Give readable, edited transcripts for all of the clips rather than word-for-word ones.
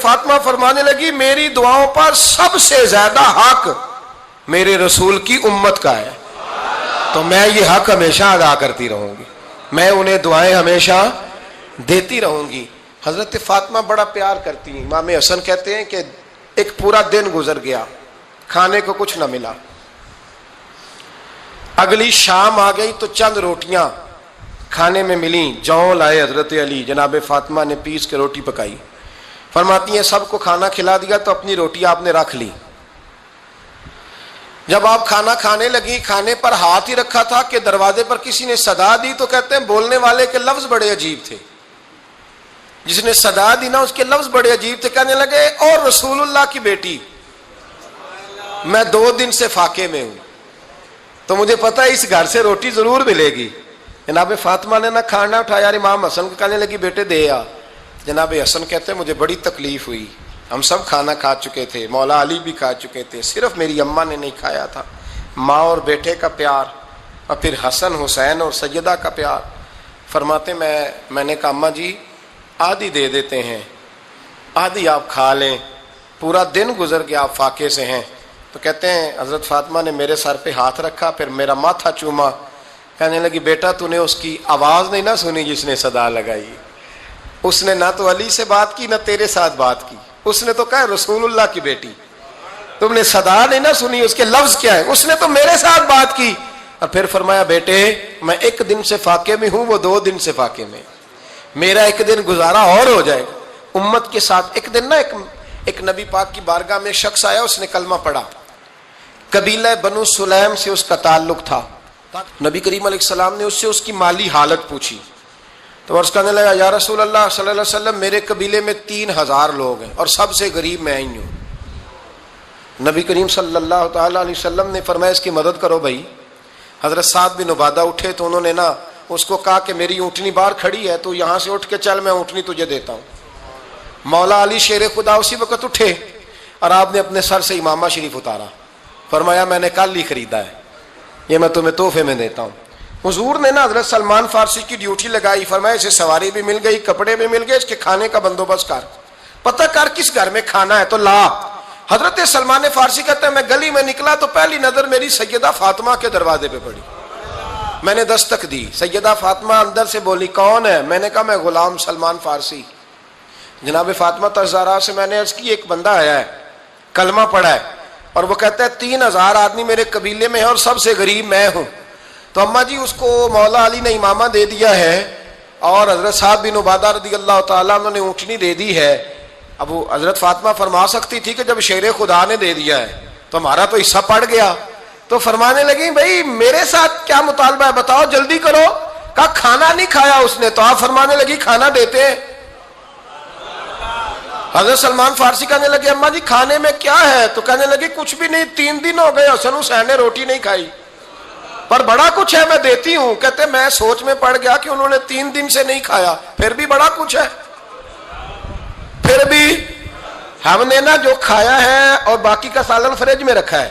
فاطمہ فرمانے لگی میری دعاؤں پر سب سے زیادہ حق میرے رسول کی امت کا ہے، تو میں یہ حق ہمیشہ ادا کرتی رہوں گی، میں انہیں دعائیں ہمیشہ دیتی رہوں گی۔ حضرت فاطمہ بڑا پیار کرتی ہیں۔ امام حسن کہتے ہیں کہ ایک پورا دن گزر گیا، کھانے کو کچھ نہ ملا، اگلی شام آ گئی تو چند روٹیاں کھانے میں ملیں، جوں لائے حضرت علی، جناب فاطمہ نے پیس کے روٹی پکائی، فرماتی ہیں سب کو کھانا کھلا دیا تو اپنی روٹی آپ نے رکھ لی۔ جب آپ کھانا کھانے لگی، کھانے پر ہاتھ ہی رکھا تھا کہ دروازے پر کسی نے صدا دی، تو کہتے ہیں بولنے والے کے لفظ بڑے عجیب تھے، جس نے صدا دی نا اس کے لفظ بڑے عجیب تھے، کہنے لگے اور رسول اللہ کی بیٹی، میں 2 دن سے فاقے میں ہوں، تو مجھے پتا ہے اس گھر سے روٹی ضرور ملے گی۔ جناب فاطمہ نے نہ کھانا اٹھایا، امام حسن کو کہنے لگی بیٹے دے آ۔ جناب حسن کہتے ہیں مجھے بڑی تکلیف ہوئی، ہم سب کھانا کھا چکے تھے، مولا علی بھی کھا چکے تھے، صرف میری اماں نے نہیں کھایا تھا۔ ماں اور بیٹے کا پیار، اور پھر حسن حسین اور سیدہ کا پیار۔ فرماتے میں نے کہا اماں جی آدھی دے دیتے ہیں، آدھی آپ کھا لیں، پورا دن گزر گیا آپ فاقے سے ہیں۔ تو کہتے ہیں حضرت فاطمہ نے میرے سر پہ ہاتھ رکھا، پھر میرا ماتھا چوما، کہنے لگی بیٹا تو نے اس کی آواز نہیں نہ سنی جس نے صدا لگائی، اس نے نہ تو علی سے بات کی نہ تیرے ساتھ بات کی، اس نے تو کہا رسول اللہ کی بیٹی، تم نے صدا نہیں نہ سنی، اس کے لفظ کیا ہے، اس نے تو میرے ساتھ بات کی۔ اور پھر فرمایا بیٹے میں 1 دن سے فاقے میں ہوں، وہ 2 دن سے فاقے میں، میرا 1 دن گزارا اور ہو جائے گا امت کے ساتھ۔ ایک دن نا ایک نبی پاک کی بارگاہ میں شخص آیا، اس نے کلمہ پڑھا، قبیلہ بنو سلیم سے اس کا تعلق تھا۔ نبی کریم علیہ السلام نے اس سے اس کی مالی حالت پوچھی، تو عرض کرنے لگا یا رسول اللہ صلی اللہ علیہ وسلم میرے قبیلے میں 3000 لوگ ہیں اور سب سے غریب میں ہی ہوں۔ نبی کریم صلی اللہ تعالی علیہ وسلم نے فرمایا اس کی مدد کرو بھائی۔ حضرت سعد بن عبادہ اٹھے تو انہوں نے نا اس کو کہا کہ میری اونٹنی باہر کھڑی ہے تو یہاں سے اٹھ کے چل، میں اونٹنی تجھے دیتا ہوں۔ مولا علی شیر خدا اسی وقت اٹھے اور آپ نے اپنے سر سے امامہ شریف اتارا، فرمایا میں نے کل ہی خریدا ہے، یہ میں تمہیں تحفے میں دیتا ہوں۔ حضور نے نا حضرت سلمان فارسی کی ڈیوٹی لگائی، فرمایا اسے سواری بھی مل گئی، کپڑے بھی مل گئے، اس کے کھانے کا بندوبست کر، پتہ کر کس گھر میں کھانا ہے تو لا۔ حضرت سلمان فارسی کہتے ہیں میں گلی میں نکلا تو پہلی نظر میری سیدہ فاطمہ کے دروازے پہ پڑی، میں نے دستک دی، سیدہ فاطمہ اندر سے بولی کون ہے؟ میں نے کہا میں غلام سلمان فارسی۔ جناب فاطمہ تزارہ سے میں نے عرض کی ایک بندہ آیا ہے، کلمہ پڑھا ہے، اور وہ کہتا ہے 3000 آدمی میرے قبیلے میں ہے اور سب سے غریب میں ہوں۔ تو اماں جی اس کو مولا علی نے امامہ دے دیا ہے اور حضرت سعد بن عبادہ رضی اللہ تعالیٰ عنہ نے اونٹنی دے دی ہے۔ اب وہ حضرت فاطمہ فرما سکتی تھی کہ جب شیر خدا نے دے دیا ہے تو ہمارا تو حصہ پڑ گیا، تو فرمانے لگی بھائی میرے ساتھ کیا مطالبہ ہے بتاؤ جلدی کرو۔ کہا کھانا نہیں کھایا اس نے، تو آپ فرمانے لگی کھانا دیتے ہیں۔ حضرت سلمان فارسی کہنے لگے اماں جی کھانے میں کیا ہے؟ تو کہنے لگی کچھ بھی نہیں، 3 دن ہو گئے حسن حسین نے روٹی نہیں کھائی، پر بڑا کچھ ہے میں دیتی ہوں۔ کہتے میں سوچ میں پڑ گیا کہ انہوں نے 3 دن سے نہیں کھایا، پھر بھی بڑا کچھ ہے، پھر بھی ہم نے نا جو کھایا ہے اور باقی کا سالن فریج میں رکھا ہے،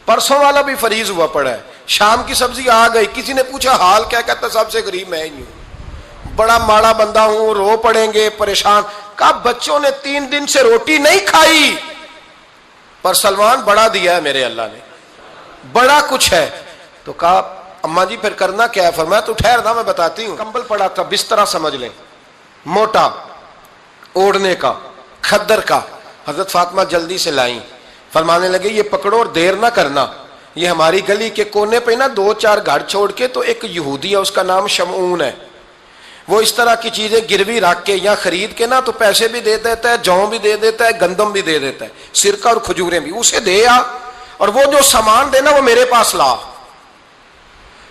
پرسوں والا بھی فریز ہوا پڑا ہے، شام کی سبزی آ گئی، کسی نے پوچھا حال کیا؟ کہتا سب سے غریب میں ہی ہوں، بڑا ماڑا بندہ ہوں، رو پڑیں گے پریشان۔ کہا بچوں نے 3 دن سے روٹی نہیں کھائی، پر سلمان بڑا دیا ہے میرے اللہ نے، بڑا کچھ ہے۔ تو کہا اماں جی پھر کرنا کیا ہے؟ فرمایا تو ٹھہر نا میں بتاتی ہوں۔ کمبل پڑا تھا، بسترا سمجھ لیں، موٹا اوڑھنے کا، کھدر کا، حضرت فاطمہ جلدی سے لائیں، فرمانے لگے یہ پکڑو اور دیر نہ کرنا، یہ ہماری گلی کے کونے پہ نا 2-4 گھر چھوڑ کے تو ایک یہودی ہے، اس کا نام شمعون ہے، وہ اس طرح کی چیزیں گروی رکھ کے یا خرید کے نا تو پیسے بھی دے دیتا ہے، جوں بھی دے دیتا ہے، گندم بھی دے دیتا ہے، سرکہ اور کھجوریں بھی، اسے دے آ، اور وہ جو سامان دینا وہ میرے پاس لا،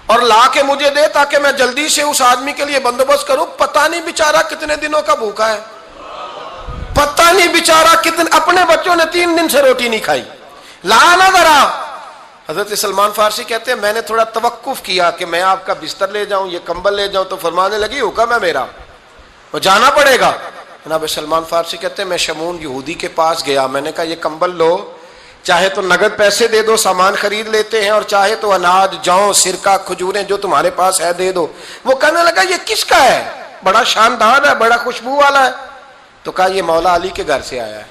اور لا کے مجھے دے تاکہ میں جلدی سے اس آدمی کے لیے بندوبست کروں۔ پتہ نہیں بیچارہ کتنے دنوں کا بھوکا ہے، پتہ نہیں بیچارہ کتنے، اپنے بچوں نے 3 دن سے روٹی نہیں کھائی، لا نہ ذرا۔ حضرت سلمان فارسی کہتے ہیں میں نے تھوڑا توقف کیا کہ میں آپ کا بستر لے جاؤں، یہ کمبل لے جاؤں، تو فرمانے لگی حکم ہے میرا، وہ جانا پڑے گا۔ جناب سلمان فارسی کہتے ہیں میں شمعون یہودی کے پاس گیا، میں نے کہا یہ کمبل لو، چاہے تو نگد پیسے دے دو، سامان خرید لیتے ہیں، اور چاہے تو اناج، جوں، سرکہ، کھجوریں جو تمہارے پاس ہے دے دو۔ وہ کہنے لگا یہ کس کا ہے؟ بڑا شاندار ہے، بڑا خوشبو والا ہے۔ تو کہا یہ مولا علی کے گھر سے آیا ہے،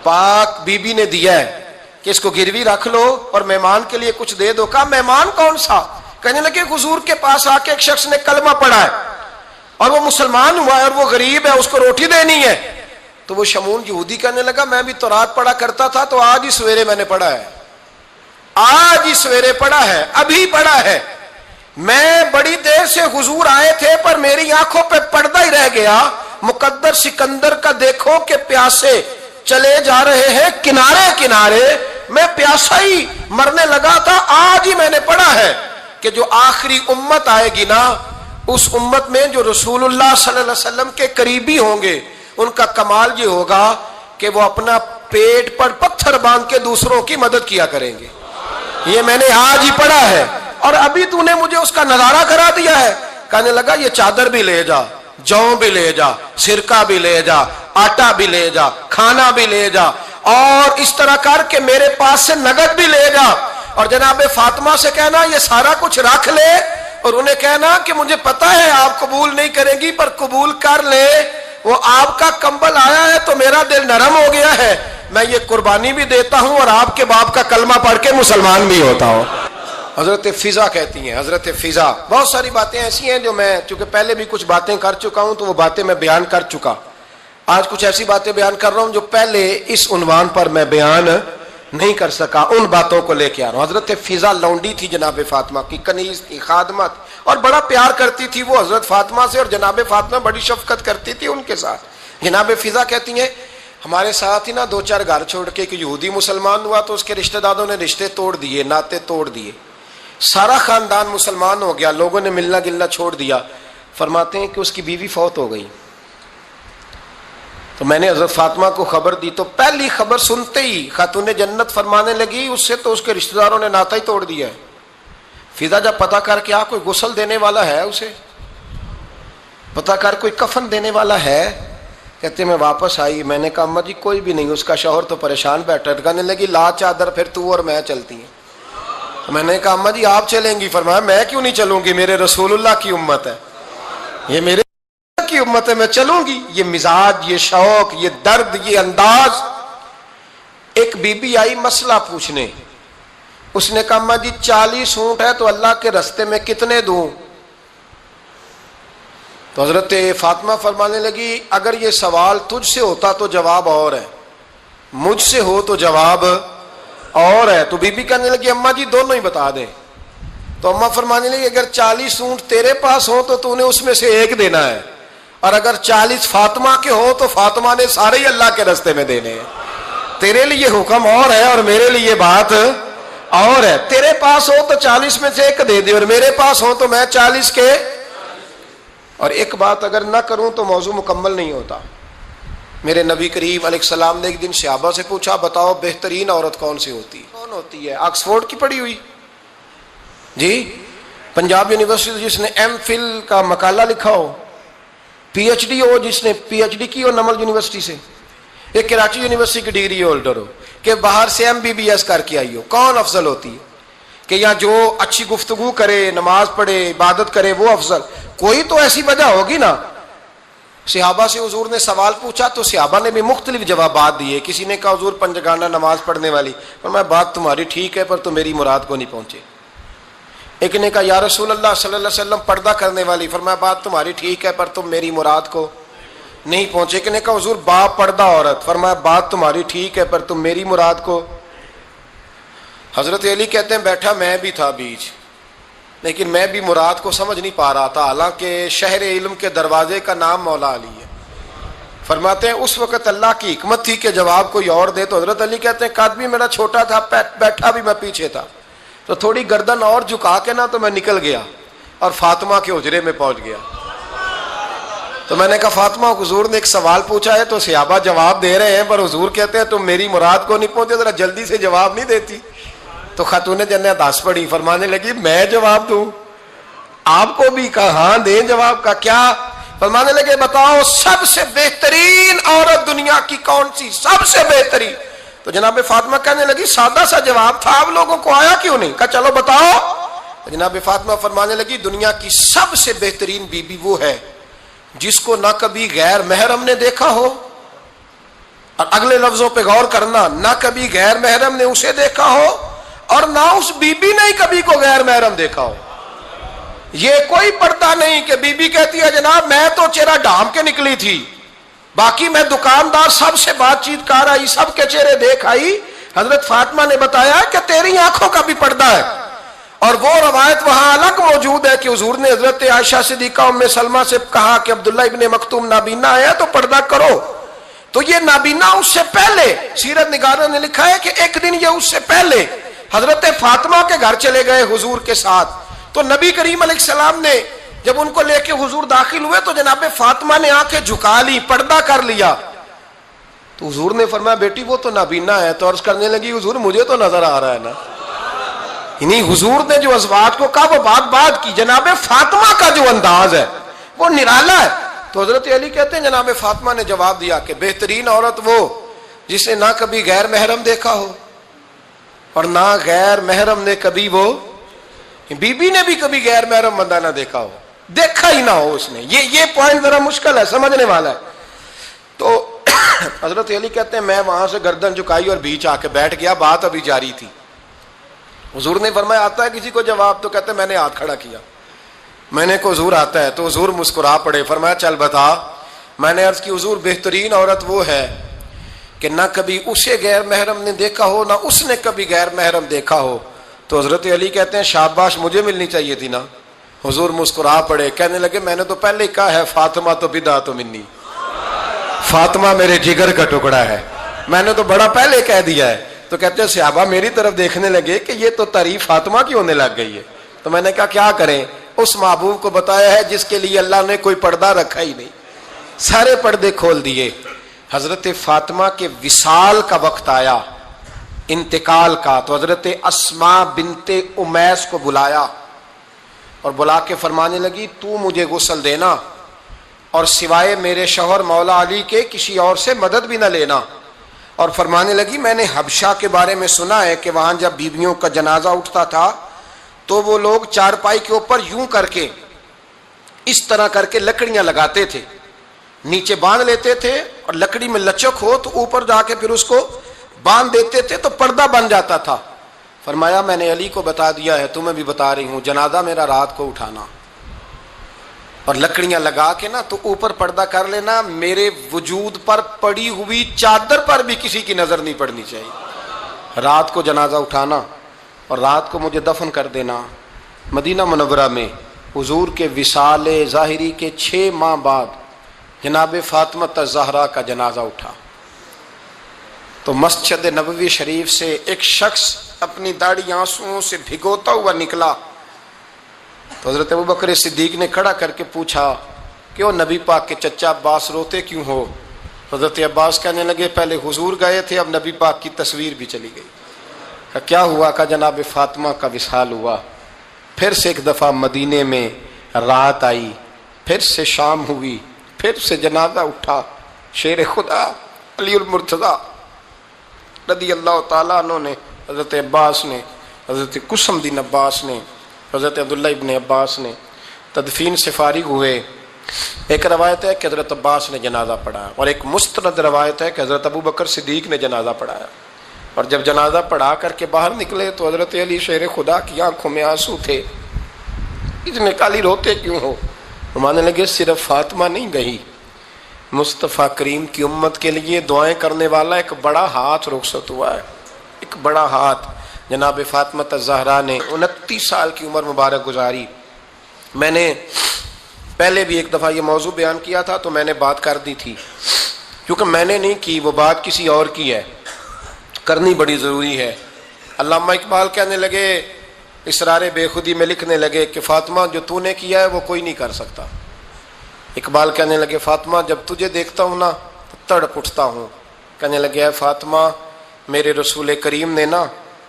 پاک بی بی نے دیا ہے کہ اس کو گروی رکھ لو اور مہمان کے لیے کچھ دے دو۔ کہا مہمان کون سا؟ کہنے لگے حضور کے پاس آ کے ایک شخص نے کلمہ پڑھا ہے اور وہ مسلمان ہوا ہے اور وہ غریب ہے، اس کو روٹی دینی ہے۔ تو وہ شمون یہودی کہنے لگا میں بھی تورات پڑھا کرتا تھا، تو آج ہی سویرے میں نے پڑھا ہے، آج ہی سویرے پڑھا ہے، ابھی پڑھا ہے۔ میں بڑی دیر سے حضور آئے تھے پر میری آنکھوں پہ پردہ ہی رہ گیا، مقدر سکندر کا دیکھو کہ پیاسے چلے جا رہے ہیں کنارے کنارے، میں پیاسا ہی مرنے لگا تھا، آج ہی میں نے پڑھا ہے کہ جو آخری امت آئے گی نا، اس امت میں جو رسول اللہ صلی اللہ علیہ وسلم کے قریبی ہوں گے، ان کا کمال یہ ہوگا کہ وہ اپنا پیٹ پر پتھر باندھ کے دوسروں کی مدد کیا کریں گے۔ یہ میں نے آج ہی پڑھا ہے اور ابھی تو نے مجھے اس کا نظارہ کرا دیا ہے۔ کہنے لگا یہ چادر بھی لے جا، جو بھی لے جا، سرکہ بھی لے جا، آٹا بھی لے جا، کھانا بھی لے جا، اور اس طرح کر کے میرے پاس سے نگد بھی لے جا، اور جناب فاطمہ سے کہنا یہ سارا کچھ رکھ لے، اور انہیں کہنا کہ مجھے پتا ہے آپ قبول نہیں کریں گی پر قبول کر لے، وہ آپ کا کمبل آیا ہے تو میرا دل نرم ہو گیا ہے، میں یہ قربانی بھی دیتا ہوں اور آپ کے باپ کا کلمہ پڑھ کے مسلمان بھی ہوتا ہوں۔ حضرت فضا کہتی ہیں، حضرت فضا، بہت ساری باتیں ایسی ہیں جو میں چونکہ پہلے بھی کچھ باتیں کر چکا ہوں تو وہ باتیں میں بیان کر چکا، آج کچھ ایسی باتیں بیان کر رہا ہوں جو پہلے اس عنوان پر میں بیان نہیں کر سکا، ان باتوں کو لے کے آ رہا ہوں۔ حضرت فضا لونڈی تھی جناب فاطمہ کی، کنیز تھی، خادمہ تھی، اور بڑا پیار کرتی تھی وہ حضرت فاطمہ سے، اور جناب فاطمہ بڑی شفقت کرتی تھی ان کے ساتھ۔ جناب فضا کہتی ہیں ہمارے ساتھ ہی نا دو چار گھر چھوڑ کے ایک یہودی مسلمان ہوا تو اس کے رشتہ داروں نے رشتے توڑ دیے، ناطے توڑ دیے، سارا خاندان مسلمان ہو گیا، لوگوں نے ملنا گلنا چھوڑ دیا۔ فرماتے ہیں کہ اس کی بیوی فوت ہو گئی، تو میں نے حضرت فاطمہ کو خبر دی، تو پہلی خبر سنتے ہی خاتون جنت فرمانے لگی اس سے تو اس کے رشتہ داروں نے ناتا ہی توڑ دیا ہے۔ فضا جب پتہ کر کے کوئی غسل دینے والا ہے، اسے پتہ کر کوئی کفن دینے والا ہے، کہتے میں واپس آئی، میں نے کہا اماں جی کوئی بھی نہیں، اس کا شوہر تو پریشان بیٹھا، کہنے لگی لا چادر پھر تو اور میں چلتی ہیں۔ تو میں نے کہا اماں جی آپ چلیں گی؟ فرمایا میں کیوں نہیں چلوں گی، میرے رسول اللہ کی امت ہے، یہ میرے کی امت ہے، میں چلوں گی۔ یہ مزاج، یہ شوق، یہ درد، یہ انداز۔ ایک بی بی آئی مسئلہ پوچھنے، اس نے کہا اماں جی 40 اونٹ ہے تو اللہ کے رستے میں کتنے دوں؟ تو حضرت فاطمہ فرمانے لگی اگر یہ سوال تجھ سے ہوتا تو جواب اور ہے، مجھ سے ہو تو جواب اور ہے۔ تو بی بی کہنے لگی اماں جی دونوں ہی بتا دیں۔ تو اماں فرمانے لگی اگر 40 اونٹ تیرے پاس ہو تو تو نے اس میں سے ایک دینا ہے، اور اگر 40 فاطمہ کے ہو تو فاطمہ نے سارے ہی اللہ کے رستے میں دینے ہیں۔ تیرے لیے حکم اور ہے اور میرے لیے بات اور ہے، تیرے پاس ہو تو 40 میں سے ایک دے دے، اور میرے پاس ہو تو میں 40 کے، اور ایک بات اگر نہ کروں تو موضوع مکمل نہیں ہوتا۔ میرے نبی کریم علیہ السلام نے ایک دن صحابہ سے پوچھا بتاؤ بہترین عورت کون سی ہوتی ہے؟ کون ہوتی ہے؟ آکسفورڈ کی پڑھی ہوئی جی، پنجاب یونیورسٹی جس نے ایم فل کا مقالہ لکھا ہو، پی ایچ ڈی ہو جس نے پی ایچ ڈی کی ہو نمل یونیورسٹی سے، ایک کراچی یونیورسٹی کی ڈگری ہولڈر ہو، کہ باہر سے ایم بی بی ایس کر کے آئی ہو، کون افضل ہوتی ہے؟ کہ یا جو اچھی گفتگو کرے، نماز پڑھے، عبادت کرے، وہ افضل؟ کوئی تو ایسی وجہ ہوگی نا۔ صحابہ سے حضور نے سوال پوچھا تو صحابہ نے بھی مختلف جوابات دیے۔ کسی نے کہا حضور پنجگانہ نماز پڑھنے والی، فرمایا بات تمہاری ٹھیک ہے پر تم میری مراد کو نہیں پہنچے۔ ایک نے کہا یا رسول اللہ صلی اللہ علیہ وسلم پردہ کرنے والی، فرمایا بات تمہاری ٹھیک ہے پر تم میری مراد کو نہیں پہنچے۔ ایک نے کہا حضور با پردہ عورت، فرمایا بات تمہاری ٹھیک ہے پر تم میری مراد کو۔ حضرت علی کہتے ہیں بیٹھا میں بھی تھا بیچ، لیکن میں بھی مراد کو سمجھ نہیں پا رہا تھا، حالانکہ شہر علم کے دروازے کا نام مولا علی ہے۔ فرماتے ہیں اس وقت اللہ کی حکمت تھی کہ جواب کوئی اور دے، تو حضرت علی کہتے ہیں قد بھی میرا چھوٹا تھا، بیٹھا بھی میں پیچھے تھا، تو تھوڑی گردن اور جھکا کے نا تو میں نکل گیا اور فاطمہ کے حجرے میں پہنچ گیا۔ تو میں نے کہا فاطمہ حضور نے ایک سوال پوچھا ہے تو صحابہ جواب دے رہے ہیں پر حضور کہتے ہیں تم میری مراد کو نہیں پہنچے، ذرا جلدی سے جواب نہیں دیتی؟ تو خاتون جنت ہنس پڑی، فرمانے لگی میں جواب دوں؟ آپ کو بھی کہا ہاں دیں جواب کا کیا؟ فرمانے لگے بتاؤ سب سے بہترین عورت دنیا کی کون سی، سب سے بہترین؟ تو جناب فاطمہ کہنے لگی سادہ سا جواب تھا، آپ لوگوں کو آیا کیوں نہیں؟ کہا چلو بتاؤ۔ جناب فاطمہ فرمانے لگی دنیا کی سب سے بہترین بی بی وہ ہے جس کو نہ کبھی غیر محرم نے دیکھا ہو اور اگلے لفظوں پہ غور کرنا، نہ کبھی غیر محرم نے اسے دیکھا ہو اور نہ اس بی بی نے کبھی کو غیر محرم دیکھا ہو۔ یہ کوئی پردہ نہیں کہ بی بی کہتی ہے جناب میں تو چہرہ ڈھام کے نکلی تھی، باقی میں دکاندار سب سے بات چیت کر آئی، سب کے چہرے دیکھ آئی۔ حضرت فاطمہ نے بتایا کہ تیری آنکھوں کا بھی پردہ ہے۔ اور وہ روایت وہاں الگ موجود ہے کہ حضور نے حضرت عائشہ صدیقہ ام سلمہ سے کہا کہ عبداللہ ابن مکتوم نابینا ہے تو پردہ کرو، تو یہ نابینا اس سے پہلے سیرت نگاروں نے لکھا ہے کہ ایک دن یہ اس سے پہلے حضرت فاطمہ کے گھر چلے گئے حضور کے ساتھ، تو نبی کریم علیہ السلام نے جب ان کو لے کے حضور داخل ہوئے تو جناب فاطمہ نے آنکھیں جھکا لی، پردہ کر لیا، تو حضور نے فرمایا بیٹی وہ تو نابینا ہے، تو عرض کرنے لگی حضور مجھے تو نظر آ رہا ہے نا۔ یعنی حضور نے جو ازواج کو کہا وہ بات کی، جناب فاطمہ کا جو انداز ہے وہ نرالا ہے۔ تو حضرت علی کہتے ہیں جناب فاطمہ نے جواب دیا کہ بہترین عورت وہ جس نے نہ کبھی غیر محرم دیکھا ہو اور نہ غیر محرم نے کبھی، وہ بی بی نے بھی کبھی غیر محرم بندہ نہ دیکھا ہو، دیکھا ہی نہ ہو اس نے۔ یہ پوائنٹ ذرا مشکل ہے، سمجھنے والا ہے۔ تو حضرت علی کہتے ہیں میں وہاں سے گردن جھکائی اور بیچ آ کے بیٹھ گیا، بات ابھی جاری تھی۔ حضور نے فرمایا آتا ہے کسی کو جواب؟ تو کہتے ہیں میں نے ہاتھ کھڑا کیا، میں نے کو حضور آتا ہے، تو حضور مسکرا پڑے، فرمایا چل بتا۔ میں نے عرض کی حضور بہترین عورت وہ ہے کہ نہ کبھی اسے غیر محرم نے دیکھا ہو نہ اس نے کبھی غیر محرم دیکھا ہو۔ تو حضرت علی کہتے ہیں شاباش مجھے ملنی چاہیے تھی نا۔ حضور مسکرا پڑے، کہنے لگے میں نے تو پہلے ہی کہا ہے فاطمہ تو بدعت منی، فاطمہ میرے جگر کا ٹکڑا ہے، میں نے تو بڑا پہلے کہہ دیا ہے۔ تو کہتے ہیں صحابہ میری طرف دیکھنے لگے کہ یہ تو تعریف فاطمہ کی ہونے لگ گئی ہے۔ تو میں نے کہا کیا کریں، اس محبوب کو بتایا ہے جس کے لیے اللہ نے کوئی پردہ رکھا ہی نہیں، سارے پردے کھول دیے۔ حضرت فاطمہ کے وصال کا وقت آیا، انتقال کا، تو حضرت اسماء بنت امیس کو بلایا اور بلا کے فرمانے لگی تو مجھے غسل دینا اور سوائے میرے شوہر مولا علی کے کسی اور سے مدد بھی نہ لینا۔ اور فرمانے لگی میں نے حبشہ کے بارے میں سنا ہے کہ وہاں جب بیویوں کا جنازہ اٹھتا تھا تو وہ لوگ چارپائی کے اوپر یوں کر کے اس طرح کر کے لکڑیاں لگاتے تھے، نیچے باندھ لیتے تھے اور لکڑی میں لچک ہو تو اوپر جا کے پھر اس کو باندھ دیتے تھے تو پردہ بن جاتا تھا۔ فرمایا میں نے علی کو بتا دیا ہے، تمہیں بھی بتا رہی ہوں، جنازہ میرا رات کو اٹھانا اور لکڑیاں لگا کے نا تو اوپر پردہ کر لینا، میرے وجود پر پڑی ہوئی چادر پر بھی کسی کی نظر نہیں پڑنی چاہیے۔ رات کو جنازہ اٹھانا اور رات کو مجھے دفن کر دینا۔ مدینہ منورہ میں حضور کے وصال ظاہری کے 6 ماہ بعد جناب فاطمہ الزہرا کا جنازہ اٹھا تو مسجد نبوی شریف سے ایک شخص اپنی داڑھی آنسوؤں سے بھگوتا ہوا نکلا، تو حضرت ابوبکر صدیق نے کھڑا کر کے پوچھا کیوں نبی پاک کے چچا عباس روتے کیوں ہو؟ حضرت عباس کہنے لگے پہلے حضور گئے تھے اب نبی پاک کی تصویر بھی چلی گئی۔ کیا ہوا؟ کہ جناب فاطمہ کا وصال ہوا، پھر سے ایک دفعہ مدینے میں رات آئی، پھر سے شام ہوئی، پھر سے جنازہ اٹھا۔ شیر خدا علی المرتضیٰ رضی اللہ تعالیٰ عنہ نے، حضرت عباس نے، حضرت قسم بن عباس نے، حضرت عبداللہ ابن عباس نے تدفین سے فارغ ہوئے۔ ایک روایت ہے کہ حضرت عباس نے جنازہ پڑھایا اور ایک مستند روایت ہے کہ حضرت ابوبکر صدیق نے جنازہ پڑھایا، اور جب جنازہ پڑھا کر کے باہر نکلے تو حضرت علی شیر خدا کی آنکھوں میں آنسو تھے۔ اتنے کالی روتے کیوں ہو؟ ماننے لگے صرف فاطمہ نہیں گئی، مصطفیٰ کریم کی امت کے لیے دعائیں کرنے والا ایک بڑا ہاتھ رخصت ہوا ہے، ایک بڑا ہاتھ۔ جناب فاطمہ الزہرا نے 29 سال کی عمر مبارک گزاری۔ میں نے پہلے بھی ایک دفعہ یہ موضوع بیان کیا تھا تو میں نے بات کر دی تھی، کیونکہ میں نے نہیں کی، وہ بات کسی اور کی ہے، کرنی بڑی ضروری ہے۔ علامہ اقبال کہنے لگے، اسرار بے خودی میں لکھنے لگے کہ فاطمہ جو تو نے کیا ہے وہ کوئی نہیں کر سکتا۔ اقبال کہنے لگے فاطمہ جب تجھے دیکھتا ہوں نا تو تڑپ اٹھتا ہوں۔ کہنے لگے اے فاطمہ میرے رسول کریم نے نا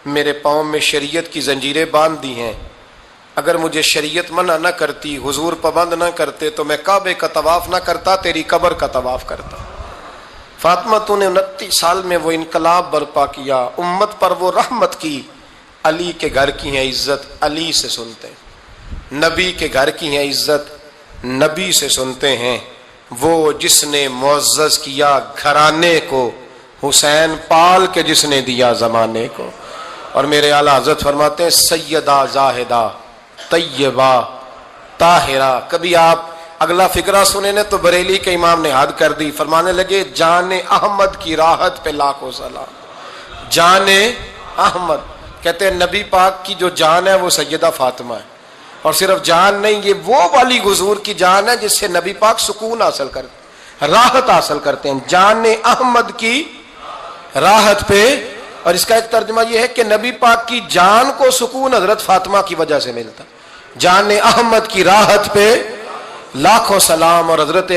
میرے پاؤں میں شریعت کی زنجیریں باندھ دی ہیں، اگر مجھے شریعت منع نہ کرتی، حضور پابند نہ کرتے تو میں کعبے کا طواف نہ کرتا، تیری قبر کا طواف کرتا۔ فاطمہ تو نے 29 سال میں وہ انقلاب برپا کیا، امت پر وہ رحمت کی۔ علی کے گھر کی ہے عزت، علی سے سنتے ہیں، نبی کے گھر کی ہے عزت، نبی سے سنتے ہیں۔ وہ جس نے معزز کیا گھرانے کو، حسین پال کے جس نے دیا زمانے کو. اور میرے اعلیٰ حضرت فرماتے ہیں سیدہ زاہدہ طیبہ طاہرہ. کبھی آپ اگلا فقرہ سنے نا تو بریلی کے امام نے حد کر دی, فرمانے لگے جان احمد کی راحت پہ لاکھوں سلام. جان احمد کہتے ہیں نبی پاک کی جو جان ہے وہ سیدہ فاطمہ ہے, اور صرف جان نہیں, یہ وہ والی حضور کی جان ہے جس سے نبی پاک سکون حاصل کرتے, راحت حاصل کرتے ہیں. جان احمد کی راحت پہ. اور اس کا ایک ترجمہ یہ ہے کہ نبی پاک کی جان کو سکون حضرت فاطمہ کی وجہ سے ملتا. جان احمد کی راحت پہ لاکھوں سلام. اور حضرت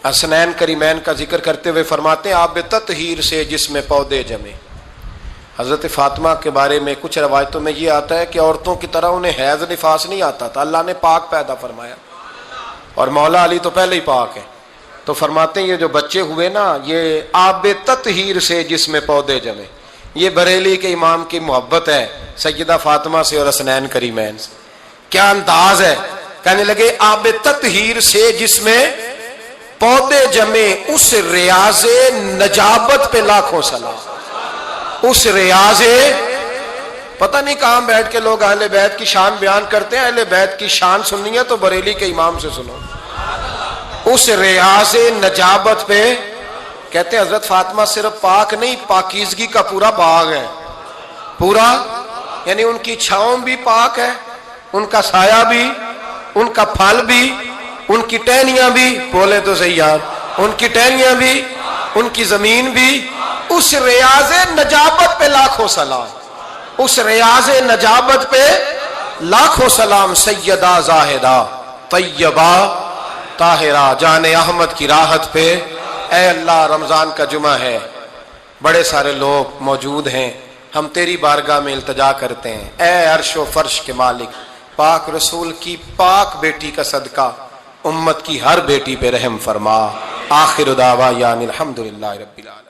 حسنین کریمین کا ذکر کرتے ہوئے فرماتے ہیں آب تطہیر سے جس میں پودے جمے. حضرت فاطمہ کے بارے میں کچھ روایتوں میں یہ آتا ہے کہ عورتوں کی طرح انہیں حیض نفاس نہیں آتا تھا, اللہ نے پاک پیدا فرمایا, اور مولا علی تو پہلے ہی پاک ہے. تو فرماتے ہیں یہ جو بچے ہوئے نا یہ آب تطہیر سے جس میں پودے جمے. یہ بریلی کے امام کی محبت ہے سیدہ فاطمہ سے اور حسنین کریمین سے. کیا انداز ہے, کہنے لگے آب تطہیر سے جس میں پودے جمے, اس ریاض نجابت پہ لاکھوں سلام. اس ریاض, پتہ نہیں کہاں بیٹھ کے لوگ اہل بیت کی شان بیان کرتے ہیں, اہل بیت کی شان سننی ہے تو بریلی کے امام سے سنو. اس ریاض نجابت پہ کہتے ہیں حضرت فاطمہ صرف پاک نہیں, پاکیزگی کا پورا باغ ہے, پورا, یعنی ان کی چھاؤں بھی پاک ہے, ان کا سایہ بھی, ان کا پھل بھی, ان کی ٹہنیاں بھی, بولے تو صحیح یار, ان کی ٹہنیاں بھی, ان کی زمین بھی. اس ریاض نجابت پہ لاکھوں سلام, اس ریاض نجابت پہ لاکھوں سلام. سیدہ زاہدہ طیبہ طاہرہ جان احمد کی راحت پہ. اے اللہ رمضان کا جمعہ ہے, بڑے سارے لوگ موجود ہیں, ہم تیری بارگاہ میں التجا کرتے ہیں اے عرش و فرش کے مالک, پاک رسول کی پاک بیٹی کا صدقہ امت کی ہر بیٹی پہ رحم فرما. آخر دعوانا الحمدللہ رب العالمین.